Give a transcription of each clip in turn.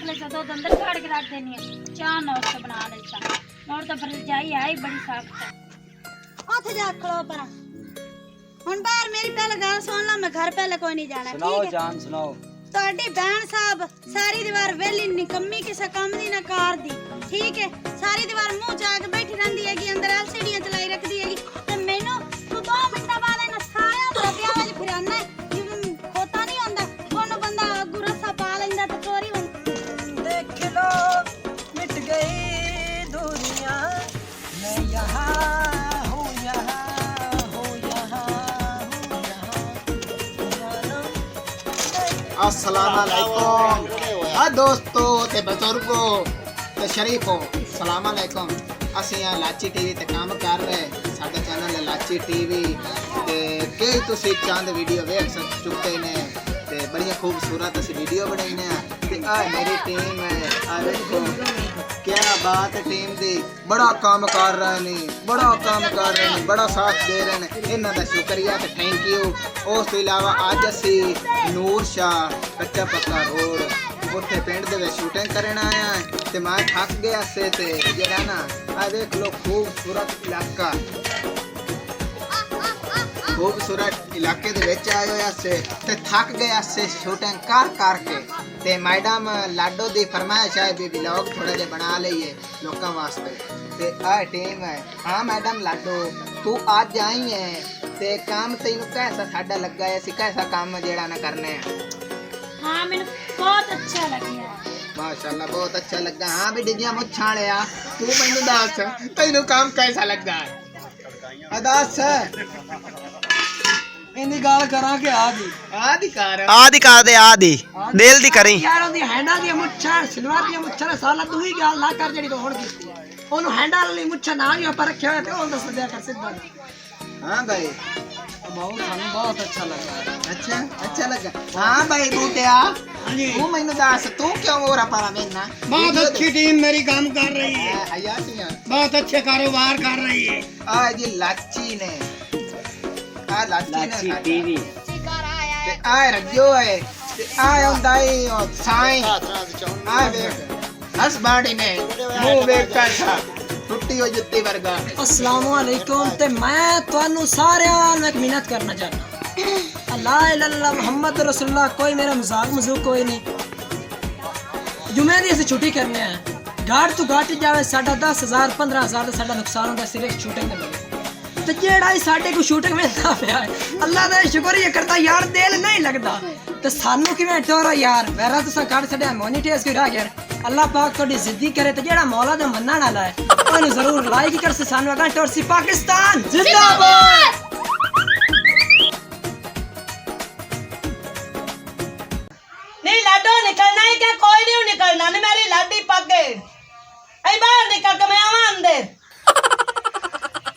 लेता दो अंदर काट के रख देनी है चाह नोट से बना लेता नोट तो फिर जाई आई बड़ी सख्त है ओथे जा खड़ो पर हुन बाहर मेरी पहले गल सुन ला मैं घर पहले कोई नहीं जाना सुनाओ ठीक है जान सुनाओ ਤੁਹਾਡੀ ਬਹਿਣ ਸਾਹਿਬ ਸਾਰੀ ਦੀਵਾਰ ਵੇਲੀ ਨਿਕੰਮੀ ਕਿਸੇ ਕੰਮ ਦੀ ਨਾ ਕਾਰ ਦੀ ਠੀਕ ਹੈ ਸਾਰੀ ਦੀਵਾਰ ਮੂੰਹ ਚਾ ਕੇ ਬੈਠੀ ਰਹਿੰਦੀ ਹੈਗੀ ਅੰਦਰ ਐਲਸੀਡੀਆਂ ਚਲਾਈ ਰੱਖਦੀ ਹੈਗੀ ਤੇ ਮੈਨੂੰ ਤੂੰ 2 ਮਿੰਟਾਂ ਬਾਅਦ ਇਹਨਾਂ ਸਾਰਿਆਂ ਦਾ ਪਿਆ ਵਿੱਚ ਫਿਰਾਨਾ ਖੋਤਾ ਨਹੀਂ ਹੁੰਦਾ ਉਹਨੂੰ ਬੰਦਾ ਗੁਰਸਾ ਪਾ ਲੈਂਦਾ ਤੇ ਚੋਰੀ ਹੁੰਦੀ देख लो मिट गई दूरियां मैं यहाँ हूँ अस्सलामुअलैकुम दोस्तों ते बुजुर्गो ते शरीफो सलामुअलैकुम ਅਸੀਂ ਆ ਲਾਚੀ ਟੀਵੀ ਤੇ ਕੰਮ ਕਰ ਰਹੇ ਸਾਡਾ ਚੈਨਲ ਹੈ ਲਾਚੀ ਟੀਵੀ ਤੇ ਕਈ ਤੁਸੀਂ ਚੰਦ ਵੀਡੀਓ ਵੇਖ ਚੁੱਕੇ ਨੇ ਤੇ ਬੜੀਆਂ ਖੂਬਸੂਰਤ ਅਸੀਂ ਵੀਡੀਓ ਬਣਾਈਆਂ ਤੇ ਆ ਮੇਰੀ ਟੀਮ ਹੈ ਆ ਵੇਖੋ ਕਿਆ ਬਾਤ ਹੈ ਟੀਮ ਦੀ ਬੜਾ ਕੰਮ ਕਰ ਰਹੇ ਨੇ ਬੜਾ ਸਾਥ ਦੇ ਰਹੇ ਨੇ ਇਹਨਾਂ ਦਾ ਸ਼ੁਕਰੀਆ ਤੇ ਥੈਂਕ ਯੂ ਉਸ ਤੋਂ ਇਲਾਵਾ ਅੱਜ ਅਸੀਂ ਨੂਰ ਸ਼ਾਹ ਕੱਚਾ ਪੱਕਾ ਰੋਡ ਉੱਥੇ ਪਿੰਡ ਦੇ ਵਿੱਚ ਸ਼ੂਟਿੰਗ ਕਰਨ ਆਇਆ ਤੇ ਮੈਂ ਥੱਕ ਗਿਆ ਸੀ ਤੇ ਜਿਹੜਾ ਨਾ ਆ ਦੇਖ ਲੋ ਖੂਬਸੂਰਤ ਇਲਾਕੇ ਦੇ ਵਿੱਚ ਆਇਆ ਹੋਇਆ ਸੀ ਤੇ ਥੱਕ ਗਿਆ ਸੀ ਸ਼ੂਟਿੰਗ ਕਰਕੇ ਤੇ ਮੈਡਮ ਲਾਡੋ ਦੀ ਫਰਮਾਇਸ਼ ਹੈ ਵੀ ਵਲੌਗ ਥੋੜਾ ਜਿਹਾ ਬਣਾ ਲਈਏ ਲੋਕਾਂ ਵਾਸਤੇ ਤੇ ਆ ਟੀਮ ਹੈ ਹਾਂ ਮੈਡਮ ਲਾਡੋ ਤੂੰ ਅੱਜ ਆਈ ਹੈ ਤੇ ਕੰਮ ਤੈਨੂੰ कैसा ਸਾਡਾ ਲੱਗਾ ਹੈ ਅਸੀਂ कैसा ਕੰਮ ਜਿਹੜਾ ਨਾ ਕਰਨੇ ਆ हाँ मैंने बहुत अच्छा लगा माशाल्लाह बहुत अच्छा लगा हाँ भी डिजिया मुच्छां लिया तू मैनू दस तैनू काम कैसा लगा दस इन्नी गाल करा के आदि कर आदि दिल दी करी यार ओदी हैंडा दी मुच्छां सिलवार दी मुच्छां साला तू ही गाल ना कर जेडी तो हुण कीती ओनु हैंडा वाली मुच्छां ना ही पर रखया होया ते ओन दस दिया कर सिद्धा हाँ भाई बहुत अच्छा लगा अच्छा लगा हाँ भाई बूटिया तू मैनू दस तू क्यों मोरा पारा मेना बहुत अच्छी टीम मेरी काम कर रही है हयातियां बहुत अच्छे कारोबार कर रही है आ जी लाची ने आ लाची टीवी ते आ रजो है ते आ हुंदा है साईं आ देख हस बाड़ी ने मुंह देख कर टुट्टी हुई जुत्ती वर्गा अस्सलामुअलैकुम ते मैं ਤੁਹਾਨੂੰ ਸਾਰਿਆਂ ਨੂੰ ਇੱਕ ਮਿਹਨਤ ਕਰਨਾ ਚਾਹਨਾ ਅੱਲਾ ਇਲਾਹਾ ਮੁਹੰਮਦ ਰਸੂਲullah ਕੋਈ ਮੇਰਾ ਮਜ਼ਾਕ ਕੋਈ ਨਹੀਂ ਜੁਮੇ ਦੀ ਅਸੀਂ ਛੁੱਟੀ ਕਰਨੇ ਆ ਘਾਟ ਤੋਂ ਘਾਟ ਜਾਵੇ ਸਾਡਾ 10000 15000 ਦਾ ਸਾਡਾ ਨੁਕਸਾਨ ਹੁੰਦਾ ਸਿਰਫ ਸ਼ੂਟਿੰਗ ਦੇ ਤੇ ਜਿਹੜਾ ਹੀ ਸਾਡੇ ਕੋ ਸ਼ੂਟਿੰਗ ਮਿਲਦਾ ਪਿਆ ਅੱਲਾ ਦਾ ਸ਼ੁਕਰੀਆ ਕਰਦਾ ਯਾਰ ਦਿਲ ਨਹੀਂ ਲੱਗਦਾ ਤੇ ਸਾਨੂੰ ਕਿਵੇਂ ਟੋਰੋ ਯਾਰ ਮੇਰਾ ਤੁਸੀਂ ਘਾਟ ਛੱਡਿਆ ਮੋਨੀਟੇਸ ਕੀ ਰਹਿ ਗਿਆ ਅੱਲਾ ਪਾਕ ਤੁਹਾਡੀ ਜ਼ਿੱਦੀ ਕਰੇ ਤੇ ਜਿਹੜਾ ਮੌਲਾ ਦਾ ਮੰਨਣ ਵਾਲਾ ਹੈ ਉਹਨੂੰ ਜ਼ਰੂਰ ਲਾਈਕ ਕਰ ਸੇ ਸਾਨੂੰ ਅਗਾਂ ਟੋਰਸੀ ਪਾਕਿਸਤਾਨ ਜ਼ਿੰਦਾਬਾਦ नहीं लाडो निकलना है क्या कोई नहीं निकलना नहीं मेरी लाडी पगे ऐ बाहर निकल के मैं आवां अंदर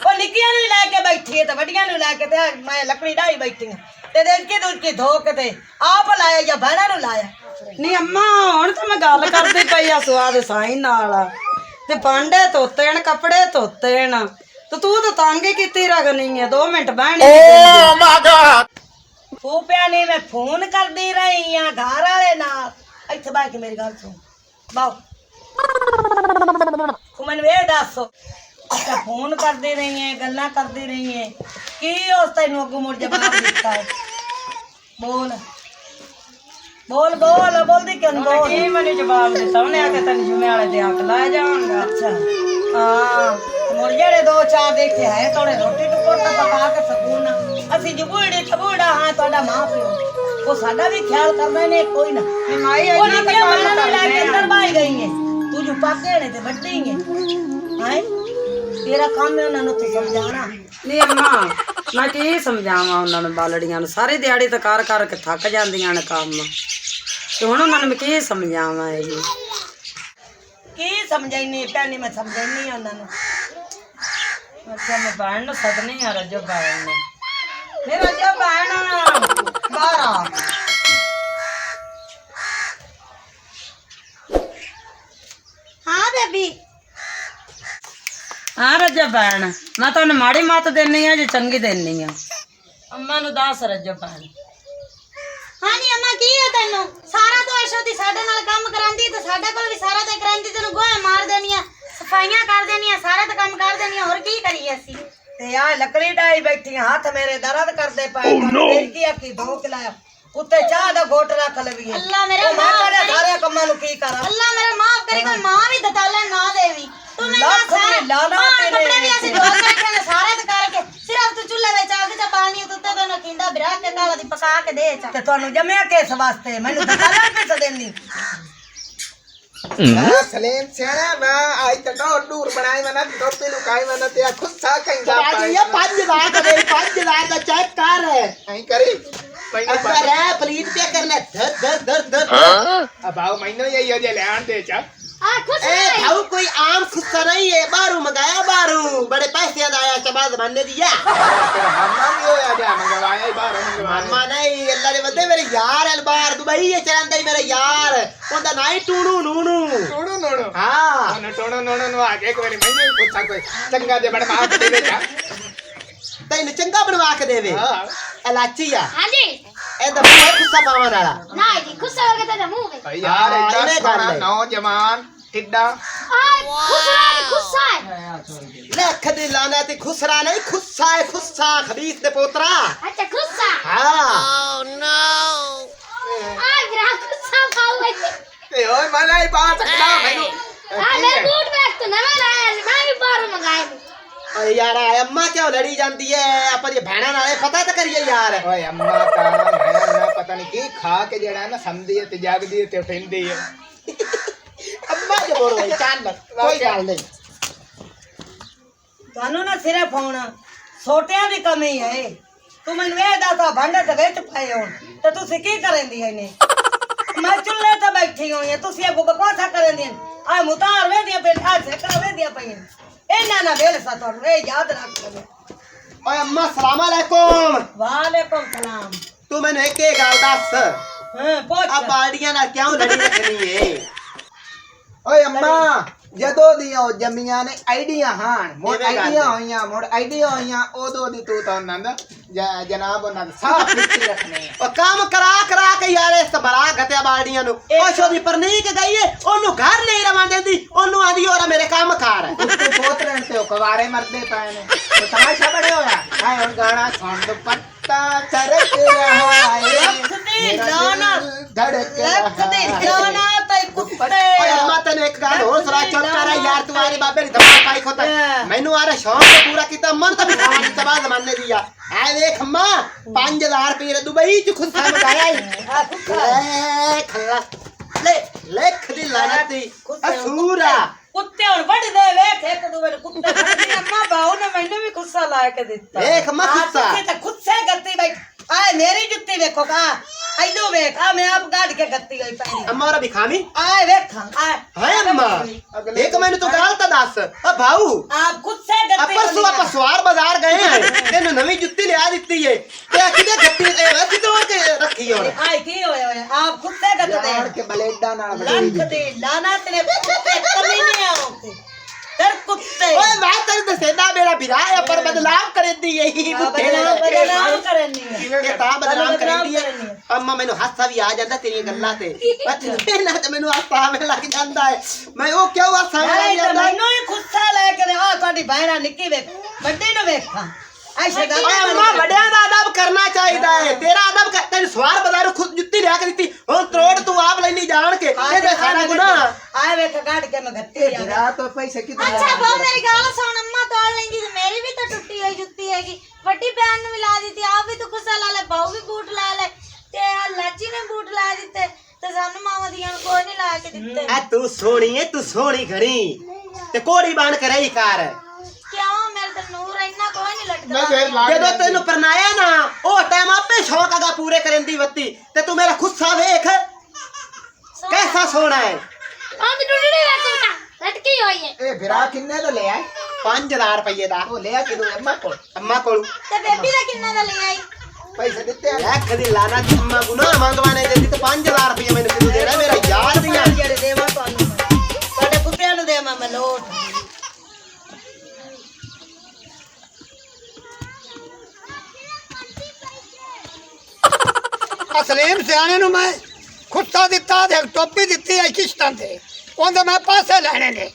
वो निकिया नु लेके बैठी है तो बड़ियां नु लेके ते मैं लकड़ी डाई बैठी हूं ते देख के दूर की धोक ते आप लाया या भाड़ा नु लाया नहीं अम्मा हुण तो मैं गल करदी पई आ स्वाद साईं नाल ते भांडे धोते न कपड़े धोते न तो तू तो तंग ही कीती रखनी है 2 मिनट बहनी फूपिया नहीं मैं फोन कर दी रही हां घर वाले नाल इत्थे बैठ के मेरी गल सुन बाओ तू मैनू ये दस फोन कर दे रही है गल्लां कर दे रही है की उस तैनू अगों मुड़ जवाब दिता है बोल बोल बोल बोलदी क्यों नहीं बोल की मैंने जवाब दिता उन्हें आके तन जुमे वाले दे हक ला जाऊंगा अच्छा हां मुड़ जेड़े 2-4 देखे है थोड़े रोटी टुकड़ तो पका के सकून ਅਸੀਂ ਜਬੂੜੇ ਚਬੂੜਾ ਹਾਂ ਤੁਹਾਡਾ ਮਾਂ ਪਿਓ ਉਹ ਸਾਡਾ ਵੀ ਖਿਆਲ ਕਰਨਾ ਨੇ ਕੋਈ ਨਾ ਮਾਈ ਉਹ ਨਹੀਂ ਕਿ ਮਾਂ ਨੂੰ ਲੈ ਕੇ ਅੰਦਰ ਬਾਈ ਗਈ ਹੈ ਤੂੰ ਜੋ ਪਾਕੇ ਨੇ ਤੇ ਵੱਡੀ ਹੈ ਹੈ ਤੇਰਾ ਕੰਮ ਹੈ ਉਹਨਾਂ ਨੂੰ ਤੇ ਸਮਝਾਣਾ नहीं अम्मा मैं की समझावा उन्होंने बालड़ियां सारी दिहाड़ी तो कर के थक जांदियां ने काम ते हुण उन्होंने मैं की समझावा ਕੀ ਸਮਝਾਈਨੀ ਭੈਣੀ ਮੈਂ ਸਮਝਾਈਨੀ ਉਹਨਾਂ ਨੂੰ अच्छा मैं बहन नु सदनी आ रजो बहन ने मेरा जो बहन बारा हाँ बेबी हाँ रजो बहन मैं तो माड़ी मत देनी है जो चंगी देनी है अम्मा नु दस रजो बहन हाँ जी अम्मा की है तेनू सारा तो ऐशो दी साडे नाल काम करांदी ते ਸਾਡੇ ਕੋਲ ਵੀ ਸਾਰਾ ਤੇ ਕਰਾਂਦੀ ਤੈਨੂੰ ਗੋਹਾ ਮਾਰ ਦੇਣੀਆਂ ਸਫਾਈਆਂ ਕਰ ਦੇਣੀਆਂ ਸਾਰੇ ਤੇ ਕੰਮ ਕਰ ਦੇਣੀਆਂ ਹੋਰ ਕੀ ਕਰੀਏ ਅਸੀਂ ਤੇ ਆ ਲੱਕੜੀ ਡਾਈ ਬੈਠੀਆਂ ਹੱਥ ਮੇਰੇ ਦਰਦ ਕਰਦੇ ਪਏ ਕੀ ਆਖੀ ਧੋ ਕੇ ਲਾਇਆ ਉੱਤੇ ਚਾਹ ਦਾ ਘੋਟ ਰੱਖ ਲਵੀਏ ਅੱਲਾ ਮੇਰਾ ਮੈਂ ਕਰੇ ਸਾਰੇ ਕੰਮਾਂ ਨੂੰ ਕੀ ਕਰਾਂ ਅੱਲਾ ਮੇਰਾ ਮਾਫ ਕਰੀ ਕੋਈ ਮਾਂ ਵੀ ਦਤਾਲਾ ਨਾ ਦੇਵੀ ਤੂੰ ਮੈਨੂੰ ਲੱਖ ਸਾਰਾ ਦੀ ਲਾਹਨਤ ਮਾਂ ਤੇਰੇ ਕੱਪੜੇ ਵੀ ਅਸੀਂ ਧੋ ਕੇ ਰੱਖੇ ਨੇ ਸਾਰੇ ਤੇ ਕਰਕੇ ਸਿਰਫ ਤੂੰ ਚੁੱਲ੍ਹੇ ਵਿੱਚ ਅੱਗ ਚ ਬਾਲਣੀ ਤੂੰ ਤੇ ਤੈਨੂੰ ਕਿੰਦਾ ਬਿਰਾ ਕੇ ਕਾਲਾ ਦੀ ਪਕਾ ਕੇ ਦੇ ਚਾ ਤੇ ਤੁਹਾਨੂੰ ਜੰਮਿਆ ਕਿਸ ਵਾਸਤੇ ਮੈਨੂੰ ਦਤਾਲਾ ਪੈਸੇ ਦੇਣੀ सलीम सियाना मैं आज तक और दूर बनाई मना टोपी लुकाई मना ते खुद सा कहिंदा ये 5000 का दे 5000 का चेक कर है नहीं करी अंदर है प्लीज पे करना धर धर धर अब आओ महीनों ये जे लेन दे चा आ खुश ए भाऊ कोई आम खुस्सा नहीं है बारू मंगाया बारू बड़े पैसे आया शबाज मानने दिया हम्मा भी होया जा मंगवाया बाहर मंगवाया मामा नहीं अल्लाह ने बदे मेरे यार अलबार दुबई ये चलांदा ही मेरा यार ओंदा नाई टूणू नूणू नोनो नोनो हां टोनो नोनो नो आगे एक बारी महीने भी पूछा कोई चंगा जे बड़ा मां दे चा तैनू चंगा बनवा के देवे हां इलाची आ हां जी ए तो बहुत खुस्सा पावन वाला ना जी खुश हो गए ते मुंह में यार हाँ, इतना इन्हें सोना कर ले। नौजवान टिड्डा खुश है लख दी लाना ते खुसरा नहीं खुस्सा है खुस्सा खबीस दे पोतरा अच्छा खुश है हां आ गिरा खुश खाओ ए ओए मना ही बात सकता मैनू ले बूट बैग तो नवा लाया मैं भी बाहर मंगाए अरे यार अम्मा क्यों लड़ी जाती है अपन ये भैणा नाले पता तो करिए यार ओए अम्मा का मैं ना पता नहीं की खा के जड़ा ना समझी है ते जागदी है ते उठिंदी है अम्मा जो बोल रही चाल कोई गल नहीं ਤੁਹਾਨੂੰ ਨਾ ਸਿਰਫ ਹੁਣ ਛੋਟਿਆਂ ਦੀ ਕਮੀ ਹੈ ਤੂੰ ਮੈਨੂੰ ਇਹ ਦੱਸ ਭਾਂਡੇ ਤੇ ਵਿੱਚ ਪਏ ਹੋਣ ਤੇ ਤੁਸੀਂ ਕੀ ਕਰੇਂਦੀ ਐ ਨੇ ਮੈਂ ਚੁੱਲ੍ਹੇ ਤੇ ਬੈਠੀ ਹੋਈ ਐ ਤੁਸੀਂ ਇਹ ਬਕਵਾਸਾ ਕਰੇਂਦੀ ਆ ਮੁਤਾਰ ਵੇਦੀਆਂ ਪੇ ਆ ਸੇਕਾ ਵੇਦੀਆਂ ਪਈਆਂ ਇਹਨਾਂ ਨਾ ਵੇਲ ਸਾ ਤੁਹਾਨੂੰ ਇਹ ਯਾਦ ਰੱਖ ਲਓ ओए अम्मा सलाम अलैकुम ਵਾਲੇਕੁਮ ਸਲਾਮ तू मैंने एक गल दस ਹਾਂ ਪੁੱਛ अब बाड़ियां ना क्यों लड़ी रखनी है ओए अम्मा ਜਦੋਂ ਦੀਆਂ ਉਹ ਜੰਮੀਆਂ ਨੇ ਆਈਡੀਆਂ ਹਾਣ ਮੋੜ ਕਿਵੇਂ ਗੱਲ ਆਈਡੀਆਂ ਹੈ? ਹੋਈਆਂ ਮੋੜ ਆਈਡੀਆਂ ਹੋਈਆਂ ਉਦੋਂ ਦੀ ਤੂੰ ਤਾਂ ਉਹਨਾਂ ਦਾ ਜਨਾਬ ਉਹਨਾਂ ਦਾ ਸਾਫ ਲਿਖੀ ਰੱਖਣੇ ਆ और काम करा करा के यार इस बड़ा गतिया बाड़ियां नु ओ शोदी पर नहीं के गई है ओनु घर नहीं रवां देंदी ओनु आंदी और मेरे काम कार है ਉੱਤੇ ਬਹੁਤ ਰਹਿਣ ਤੇ ਉਹ ਕਵਾਰੇ ਮਰਦੇ ਪਏ ਨੇ ਤੇ ਤਮਾਸ਼ਾ ਬੜੇ ਹੋਇਆ ਹਾਂ ਹੁਣ ਗਾਣਾ ਸੁਣ ਦੁਪੱਟਾ ਚਰਕ ਰਹਾ ਹੈ ਦੀ ਲਾਨਤ ਧੜਕ ਲੱਖ ਦੀ ਲਾਨਤ ਤੇ ਕੁੱਤੇ ओए अम्मा तने एक गल और सुना चुप कर यार तुम्हारे बाबे ने धमाल पाई खोता मैनू आ रहा शौक से पूरा किता मन तो भी खाने की तबाह जमाने दिया ऐ देख अम्मा 5000 रुपए दुबई च खुद सा मंगाया है ले खल्ला ले लख दी लानत दी असूरा ਕੁੱਤੇ ਹੁਣ ਵੱਢਦੇ ਵੇਖ ਇੱਕ ਦੂਵੇ ਨੂੰ ਕੁੱਤੇ ਵੱਢਦੇ ਅੰਮਾ ਬਾਉ ਨੇ ਮੈਨੂੰ ਵੀ ਗੁੱਸਾ ਲਾ ਕੇ ਦਿੱਤਾ देख अम्मा खुस्सा ਤੁਸੀਂ ਤਾਂ ਖੁੱਸੇ ਗੱਤੀ ਬੈਠ ਆਏ ਮੇਰੀ ਜੁੱਤੀ ਵੇਖੋ ਕਾ ਐਦੋ ਵੇਖ ਆ ਮੈਂ ਆਪ ਗੱਡ ਕੇ ਗੱਤੀ ਹੋਈ ਪੈਣੀ अम्मा और भी खामी ਆਏ ਵੇਖਾਂ ਆਏ है अम्मा एक मैंने तो गल तो दस ओ भाऊ ਆਪ ਖੁੱਸੇ ਗੱਤੀ परसों आप सवार बाजार गए हैं तेन नवी जुत्ती लिया दी है ते किदे गत्ती किदे के रखी और ਆਏ ਕੀ ਹੋਇਆ ਹੋਇਆ ਆਪ ਖੁੱਸੇ ਗੱਤੇ ਜਾਣ ਕੇ ਬਲੇਡਾਂ ਨਾਲ ਲੱਖ ਦੀ ਲਾਨਤ ਨੇ ਕੁੱਤੇ ਕਮੀ ਨਹੀਂ ਆਉਂਦੇ ਦਰ ਕੁੱਤੇ ओए मैं तेरे दसेदा मेरा बिरा है पर बदलाव कर दी यही बुद्धे ਬਦਨਾਮ ने ਕਰਨੀ ਹੈ ये ता बदनाम कर दी है करनी है। अम्मा मैनू हासा भी आ जांदा तेरी गल्लां ते पर ना ते मैनू हासा आवे लग जांदा है मैं ओ क्यों हासा आवे ਨਹੀਂ लग ਤਾਂ जांदा ਮੈਨੂੰ ਹੀ ਖੁੱਸਾ ਲੈ ਕੇ ਆ ਤੁਹਾਡੀ ਭੈਣਾ ਨਿੱਕੀ ਵੇਖ ਵੱਡੀ ਨੂੰ ਵੇਖਾਂ ਐਸੇ ਗੱਲ ओए अम्मा बड़ियां दा अदब करना चाहिदा है तेरा अदब कर तेन सवार बाजार खुद जुत्ती लिया के दी हुन त्रोड़ तू आप लेनी जान के ये ते सारा गुनाह ਆਏ ਵੇਖ ਗੱਡ ਕੇ ਮੈਂ ਗੱਤੀ ਆ ਰਾਤ ਤੋਂ ਪੈਸੇ ਕਿਤੇ अच्छा बहु मेरी गल सुन अम्मा तोड़ लेंगी तो मेरी भी तो टूटी हुई जुत्ती हैगी बड़ी बहन ने मिला दी थी आप भी तो खुशा ला ले बहु भी बूट ला ले ते लाची ने बूट ला दिते ते सानू मामा दियां कोई नहीं ला के दिते ए तू सोहनी घड़ी ते कोड़ी बाण के रही कार क्यों मेरे ते नूर इन्ना कोई नहीं ਮੈਂ लटकदा ਫੇਰ ਲਾ ਜਦੋਂ ਤੈਨੂੰ ਪਰਨਾਇਆ ਨਾ ਉਹ ਟਾਈਮ ਆਪੇ ਸ਼ੌਕ ਆਗਾ ਪੂਰੇ ਕਰਨ ਦੀ ਵੱਤੀ ਤੇ ਤੂੰ ਮੇਰਾ ਖੁੱਸਾ ਵੇਖ ਕੈਸਾ ਸੋਹਣਾ ਹੈ अंद टूटड़ी वे कोटा लटकी हुई है ਇਹ ਫਿਰਾ ਕਿੰਨੇ ਦਾ ਲਿਆ 5000 ਰੁਪਏ ਦਾ ਉਹ ਲਿਆ ਕਿਦੋਂ ਅੰਮਾ ਕੋਲ ਅੰਮਾ ਕੋਲ ते बेबी दा किन्ने दा ले आई ਪੈਸੇ ਦਿੱਤੇ ਆ ਲੱਖ ਦੀ ਲਾਨਾ ਅੰਮਾ ਗੁਨਾਹ ਮੰਗਵਾਣੇ ਦਿੰਦੀ ਤੇ 5000 ਰੁਪਏ ਮੈਨੂੰ ਕਿਦੋਂ ਦੇਣਾ ਮੇਰਾ ਯਾਰ ਦੀਆਂ ਜਿਹੜੇ ਦੇਵਾਂ ਤੁਹਾਨੂੰ ਤੁਹਾਡੇ ਕੁੱਤਿਆਂ ਨੂੰ ਦੇਵਾਂ ਮੈਂ ਲੋਟ सलीम सियाने नु मैं ਖੁੱਸਾ ਦਿੱਤਾ ਤੇ ਟੋਪੀ ਦਿੱਤੀ ਹੈ ਕਿਸ਼ਤਾਂ ਤੇ ਉਹਦੇ ਮੈਂ ਪੈਸੇ ਲੈਣੇ ਨੇ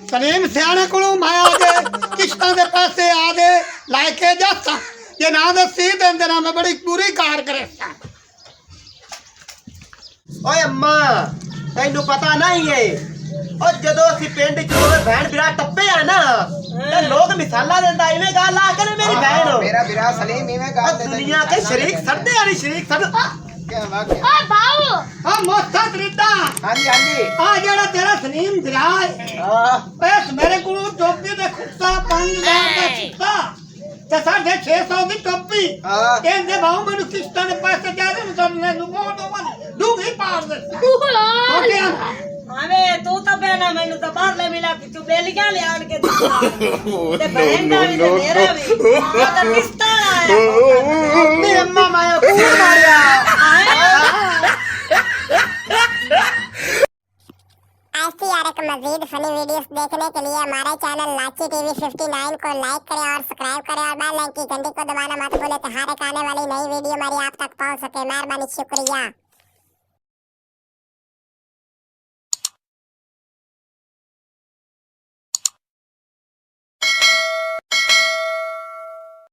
ਸਲੀਮ ਸਿਆਣੇ ਕੋਲੋਂ ਮੈਂ ਆਦੇ ਕਿਸ਼ਤਾਂ ਦੇ ਪੈਸੇ ਆਦੇ ਲੈ ਕੇ ਜਾਸਾਂ ਜੇ ਨਾ ਦੱਸੀ ਦਿੰਦੇ ਨਾ ਮੈਂ ਬੜੀ ਪੂਰੀ ਕਾਰ ਕरेਸਾਂ ਓਏ ਅੰਮਾ ਤੈਨੂੰ ਪਤਾ ਨਹੀਂ ਏ ਉਹ ਜਦੋਂ ਅਸੀਂ ਪਿੰਡ ਚ ਦੋਵੇਂ ਭੈਣ ਵੀਰਾ ਟੱਪੇ ਆ ਨਾ ਤੇ ਲੋਕ ਮਿਸਾਲਾਂ ਦਿੰਦਾ ਇਵੇਂ ਗੱਲ ਆ ਕੇ ਮੇਰੀ ਭੈਣ ਮੇਰਾ ਵੀਰਾ ਸਲੀਮ ਇਵੇਂ ਗੱਲ ਦੇ ਦੁਨੀਆ ਕੇ ਸ਼ਰੀਕ ਸਰਦੇ ਵਾਲੀ ਸ਼ਰੀਕ ਸਰ ਕੀ ਵਾਕਿਆ ਓਏ ਬਾਊ ਆ ਮੋਸਾ ਤਰੀਦਾ ਹਾਂਜੀ ਹਾਂਜੀ ਆ ਜਿਹੜਾ ਤੇਰਾ ਸਲੀਮ ਵਿਰਾ ਹੈ ਇਸ ਮੇਰੇ ਕੋਲ ਟੋਪੀ ਦੇ ਖੁੱਸਾ 5000 ਦਾ ਖੁੱਸਾ ਤੇ 650 ਦੀ ਟੋਪੀ ਕਹਿੰਦੇ ਬਾਹੂ ਮੈਨੂੰ ਕਿਸ਼ਤਾਂ ਦੇ ਪੈਸੇ ਚਾਹੀਦੇ ਨੇ ਤੁਹਾਨੂੰ ਨੂੰ ਮੋੜ ਦੂਗੀ ਪਾੜ ਦੇ ਹੋ ਗਿਆ ਆਵੇ ਤੂੰ ਤਾਂ ਬੈਣਾ ਮੈਨੂੰ ਤਾਂ ਬਾਹਰਲੇ ਮਿਲਾ ਕਿ ਤੂੰ ਬੇਲੀਆਂ ਲਿਆਣ ਕੇ ਦਿੱਤਾ ਤੇ ਬਹਿਣ ਦਾ ਵੀ ਤੇ ਮੇਰਾ ਵੀ ਉਹ ਤਾਂ ਕਿਸ਼ਤਾਂ ਆਇਆ ਤੇ ਅੰਮਾ ਮਾਇਆ ਕੂੜ ਮਾਰਿਆ ऐसी और एक मजीद फनी वीडियोस देखने के लिए हमारे चैनल लाची टीवी 59 को लाइक करें और सब्सक्राइब करें और बेल आइकन की घंटी को दबाना मत भूलें तो हर एक आने वाली नई वीडियो हमारी आप तक पहुंच सके। मेहरबानी, शुक्रिया।